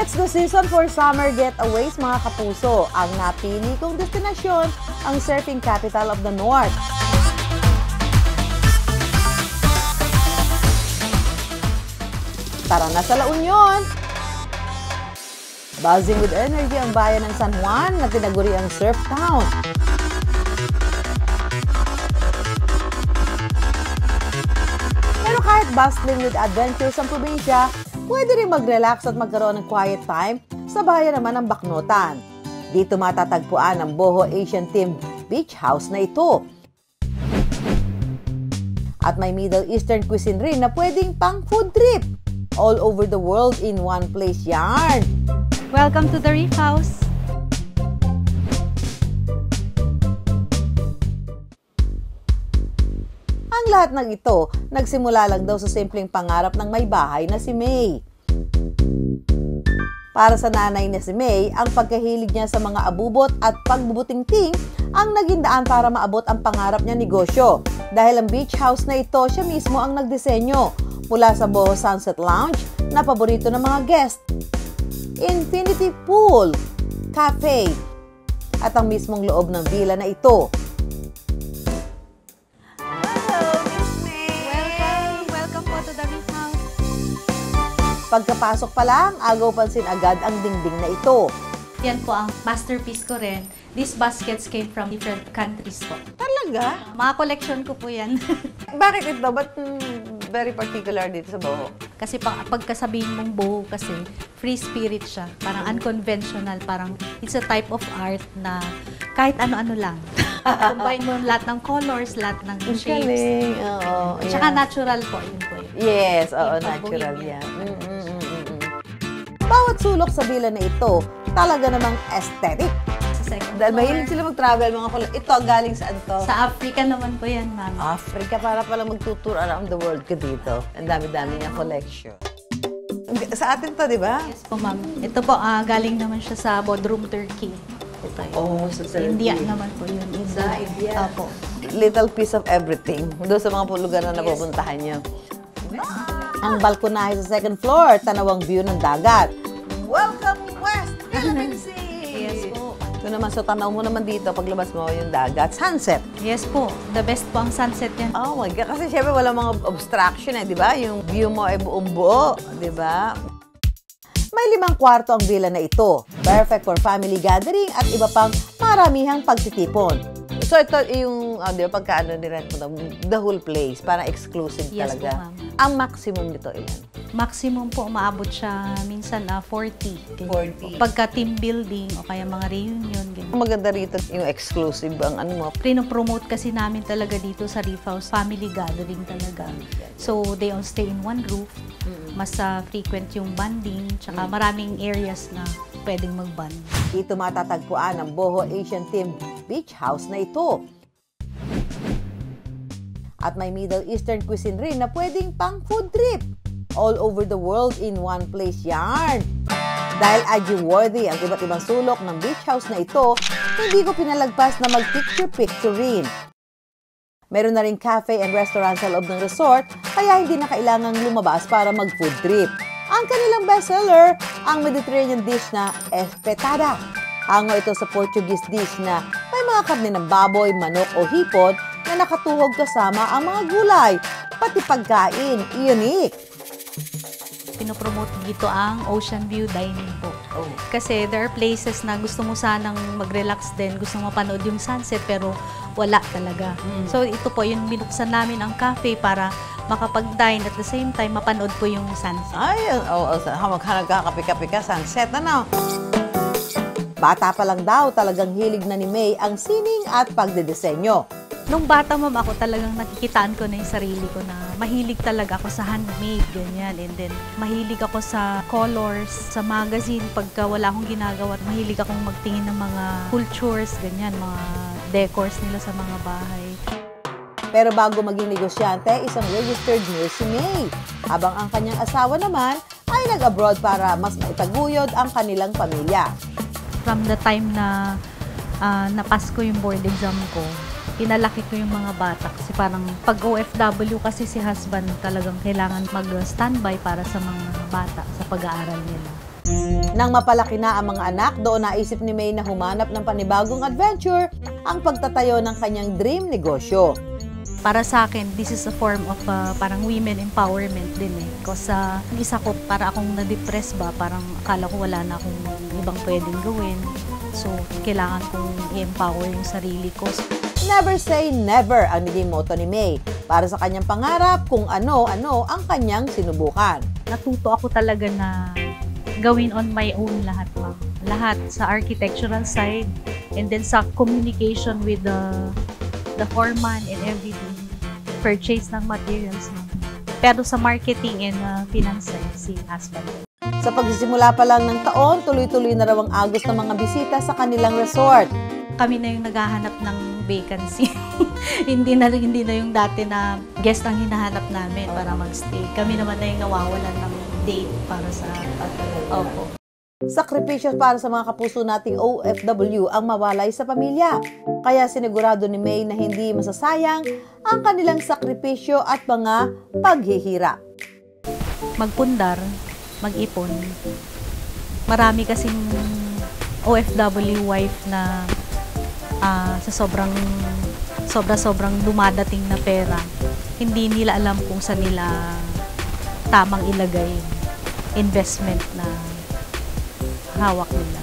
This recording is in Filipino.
It's the season for summer getaways mga kapuso. Ang napili kong destinasyon, ang surfing capital of the North. Tara na sa La Union! Buzzing with energy ang bayan ng San Juan na tinaguri ang surf town. Pero kahit bustling with adventures ang probinsya, pwede rin mag-relax at magkaroon ng quiet time sa bayan naman ng Baknotan. Dito matatagpuan ang Boho Asian Team Beach House na ito. At may Middle Eastern cuisine rin na pwedeng pang food trip. All over the world in one place yarn. Welcome to the Reef House. Ang lahat ng ito, nagsimula lang daw sa simpleng pangarap ng may bahay na si May. Para sa nanay na si May, ang pagkahilig niya sa mga abubot at pagbubutingting ang naging daan para maabot ang pangarap niya negosyo. Dahil ang beach house na ito, siya mismo ang nagdisenyo mula sa Boho Sunset Lounge na paborito ng mga guest, infinity pool, cafe, at ang mismong loob ng villa na ito. Welcome po to the Reef House. Pagkapasok pa lang, agaw pansin agad ang dingding na ito. Yan po ang masterpiece ko rin. These baskets came from different countries po. Talaga? Mga collection ko po yan. Bakit ito? Ba't very particular dito sa Boho? Kasi pagkasabihin mong Boho kasi, free spirit siya. Parang unconventional. Parang it's a type of art na kahit ano-ano lang. Combine mo lahat ng colors, lahat ng shapes. Galing. Oo. At saka natural po. Yun po yun. Yes, oo, natural yan. Bawat sulok sa villa na ito, talaga namang aesthetic. Dahil mahilig sila mag-travel, mga kulay. Ito, galing saan to? Sa Africa naman po yan, ma'am. Africa, para pala mag-tour around the world ka dito. Ang dami-dami niyang collection. Sa atin to, di ba? Yes po, ma'am. Ito po, galing naman siya sa Bodrum, Turkey. Ito yun. Oh, sa India naman po yun. Sa India. Opo. Little piece of everything. Doon sa mga lugar na napupuntahan niyo. Ang balkonahe sa second floor, tanawang view ng dagat. Welcome West Philippine Sea! Yes po. Ito naman, so tanaw mo naman dito, paglabas mo yung dagat. Sunset. Yes po. The best po ang sunset yan. Oh my God, kasi syempre wala mga obstruction di ba? Yung view mo ay buong buo, di ba? May 5 kwarto ang villa na ito. Perfect for family gathering at iba pang maramihang pagtitipon. So ito yung, di ba, pagkaano ni-rent mo, the whole place, parang exclusive Yes talaga. po, ma'am. Ang maximum nito ilan? Maximum po, umaabot siya minsan 40. Ganyan 40. po. Pagka team building o kaya mga reunion, ganyan. Ang maganda rito yung exclusive ang ano mo. Pinopromote kasi namin talaga dito sa Reef House, family gathering talaga. So, they all stay in one roof. Mas frequent yung bonding, tsaka maraming areas na pwedeng mag-bond. Dito matatagpuan ang Boho Asian Team Beach House na ito. At may Middle Eastern cuisine rin na pwedeng pang food trip. All over the world in one place yarn. Dahil IG-worthy ang iba't ibang sulok ng beach house na ito, hindi ko pinalagpas na mag-picture-picture rin. Meron na rin cafe and restaurant sa loob ng resort, kaya hindi na kailangang lumabas para mag-food trip. Ang kanilang bestseller, ang Mediterranean dish na espetada. Hango ito sa Portuguese dish na may mga karne ng baboy, manok o hipon na nakatuhog kasama ang mga gulay, pati pagkain, unique. Pinopromote dito ang ocean view dining po. Oh. Kasi there are places na gusto mo sanang mag-relax din, gusto mo mapanood yung sunset pero wala talaga. So ito po, yung binuksan namin ang cafe para makapag-dine at the same time mapanood po yung sunset. Ay, nagkakape-kape ka, sunset, ano? Bata pa lang daw, talagang hilig na ni May ang sining at pagdedesenyo. Nung bata, ma'am, ako talagang nakikitaan ko na yung sarili ko na mahilig talaga ako sa handmade, ganyan. And then, mahilig ako sa colors, sa magazine. Pagka wala akong ginagawa, mahilig akong magtingin ng mga cultures, ganyan, mga decors nila sa mga bahay. Pero bago maging negosyante, isang registered nurse si May. Habang ang kanyang asawa naman ay nag-abroad para mas maitaguyod ang kanilang pamilya. From the time na napas ko yung board exam ko, pinalaki ko yung mga bata kasi parang pag OFW kasi si husband talagang kailangan mag-standby para sa mga bata sa pag-aaral nila. Nang mapalaki na ang mga anak, doon naisip ni May na humanap ng panibagong adventure, ang pagtatayo ng kanyang dream negosyo. Para sa akin, this is a form of parang women empowerment din eh. Kasi isa ko, para akong na-depress ba, parang akala ko wala na akong ibang pwedeng gawin. So, kailangan kong i-empower yung sarili ko. Never say never ang naging motto ni May para sa kanyang pangarap kung ano-ano ang kanyang sinubukan. Natuto ako talaga na gawin on my own lahat, ma'am. Lahat sa architectural side and then sa communication with the foreman and everything. Purchase ng materials, ma'am. Pero sa marketing and finance side, si husband. Sa pagsisimula pa lang ng taon, tuloy-tuloy na raw ang agos ng mga bisita sa kanilang resort. Kami na yung naghahanap ng vacancy. hindi na yung dati na guest ang hinahanap namin para magstay. Kami naman na yung nawawalan ng date para sa opo. Sakripisyo para sa mga kapuso nating OFW ang mawalay sa pamilya. Kaya sinigurado ni May na hindi masasayang ang kanilang sakripisyo at mga paghihirap. Magpundar, mag-ipon. Marami kasing OFW wife na sa sobrang dumadating na pera, hindi nila alam kung saan nila tamang ilagay investment na hawak nila.